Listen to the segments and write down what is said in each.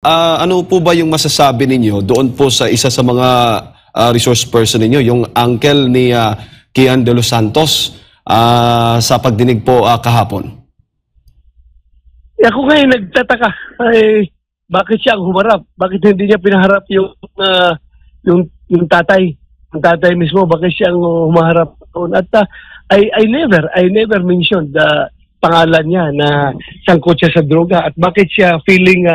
Ano po ba yung masasabi ninyo doon po sa isa sa mga resource person ninyo, yung uncle ni Kian De Los Santos sa pagdinig po kahapon? Ako ngayon nagtataka, bakit siya ang humarap? Bakit hindi niya pinaharap yung tatay? Yung tatay mismo, bakit siya ang humaharap doon? At I never mentioned the pangalan niya na sangkot siya sa droga at bakit siya feeling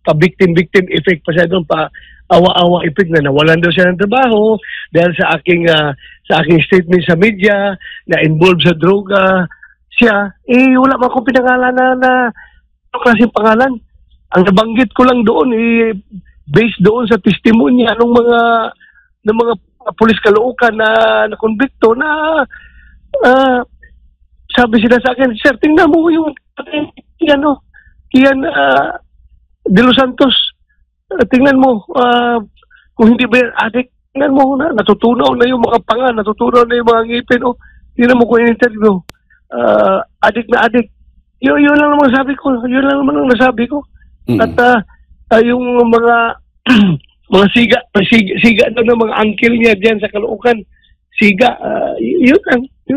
pa-victim effect pa siya doon, pa-awa-awa effect na nawalan daw siya ng trabaho dahil sa aking statement sa media na involved sa droga siya. Wala man akong pinangalanan na klaseng pangalan. Ang nabanggit ko lang doon based doon sa testimonya ng mga pulis Caloocan na nakonbikto na sabi sila sa akin, "Sir, tingnan mo yung Kian De Los Santos. Tingnan mo, kung hindi ba yan adik, tingnan mo na, natutunaw na yung mga panga, natutunaw na yung mga ngipin. Tingnan mo kung in-interview. Adik na adik." Yun lang naman sabi ko. Yun lang naman ang nasabi ko. At yung mga mga siga daw ng mga uncle niya diyan sa Caloocan, siga, yun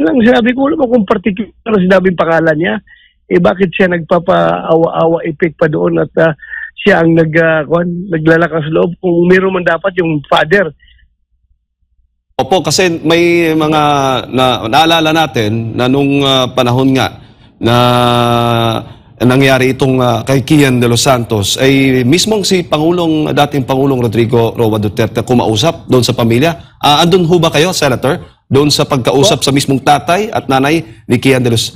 lang sinabi ko. Wala mo kung particular na sinabing pangalan niya. Bakit siya nagpapaawa-awa effect pa doon at siya ang naglalakas loob kung meron man dapat yung father. Opo, kasi may mga naalala natin na nung panahon nga na nangyari itong kay Kian De Los Santos ay mismong si dating Pangulong Rodrigo Roa Duterte kumausap doon sa pamilya. Andun ho ba kayo, Senator, doon sa pagkausap sa mismong tatay at nanay ni Kian De Los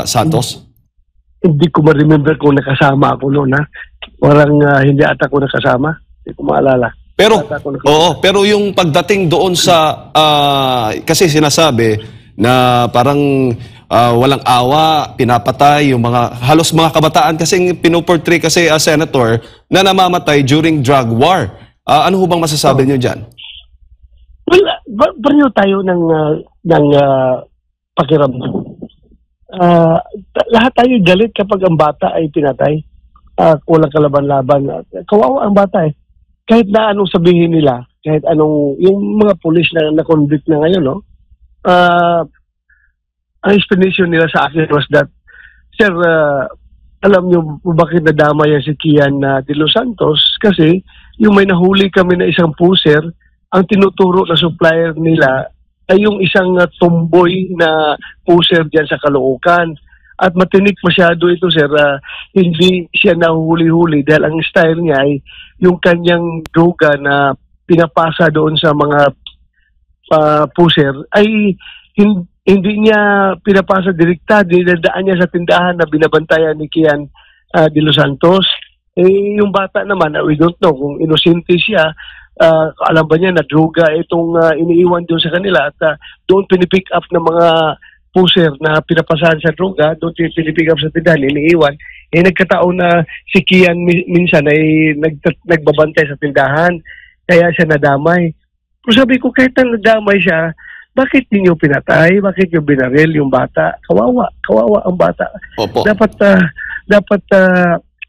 Santos? Hindi ko ma-remember kung nakasama ako noon, ha? Parang hindi ata ko nakasama. Hindi ko maalala. Pero yung pagdating doon sa kasi sinasabi na parang walang awa, pinapatay yung halos mga kabataan kasi pinoportray kasi Senator na namamatay during drug war. Ano ho bang masasabi niyo diyan? Well, pareho tayo ng pakiramdam. Lahat tayo galit kapag ang bata ay pinatay. Walang kalaban-laban. Kawawa ang bata eh. Kahit na anong sabihin nila, kahit anong, yung mga pulis na convict na ngayon, no? Ang explanation nila sa akin was that, "Sir, alam niyo bakit nadama yan si Kian De Los Santos? Kasi yung may nahuli kami na isang puser, ang tinuturo na supplier nila ay yung isang tomboy na puser dyan sa Caloocan. At matinik masyado ito, sir. Hindi siya nahuhuli-huli dahil ang style niya ay yung kanyang droga na pinapasa doon sa mga puser ay hindi niya pinapasa direkta. Dinadaan niya sa tindahan na binabantayan ni Kian De Los Santos. Yung bata naman, we don't know kung inosente siya. Alam ba niya na droga itong iniiwan doon sa kanila at doon pinipick up ng mga puser na pinapasahan sa droga, doon pinipick up sa tindahan, iniiwan. Nagkataon na si Kian minsan ay nagbabantay sa tindahan, kaya siya nadamay. Pero sabi ko, kahit na nadamay siya, bakit niyo pinatay? Bakit niyo binaril yung bata? Kawawa ang bata. Opo. Dapat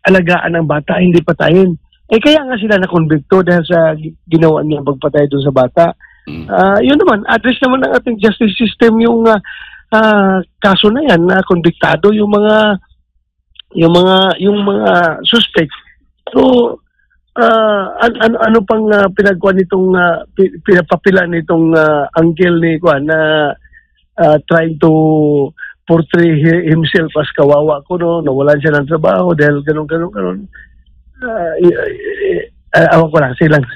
alagaan ang bata, hindi patayin. Kaya nga sila nakonbikto dahil sa ginawa niya pagpatay doon sa bata. Yun naman, address naman ng ating justice system yung kaso na yan, na konbiktado yung mga suspect. So, ano pang pinagkuhan nitong pinapapila nitong uncle ni Kuan na trying to portray himself as kawawa ko, no? Nawalan siya ng trabaho dahil ganun. Awan ko lang, silang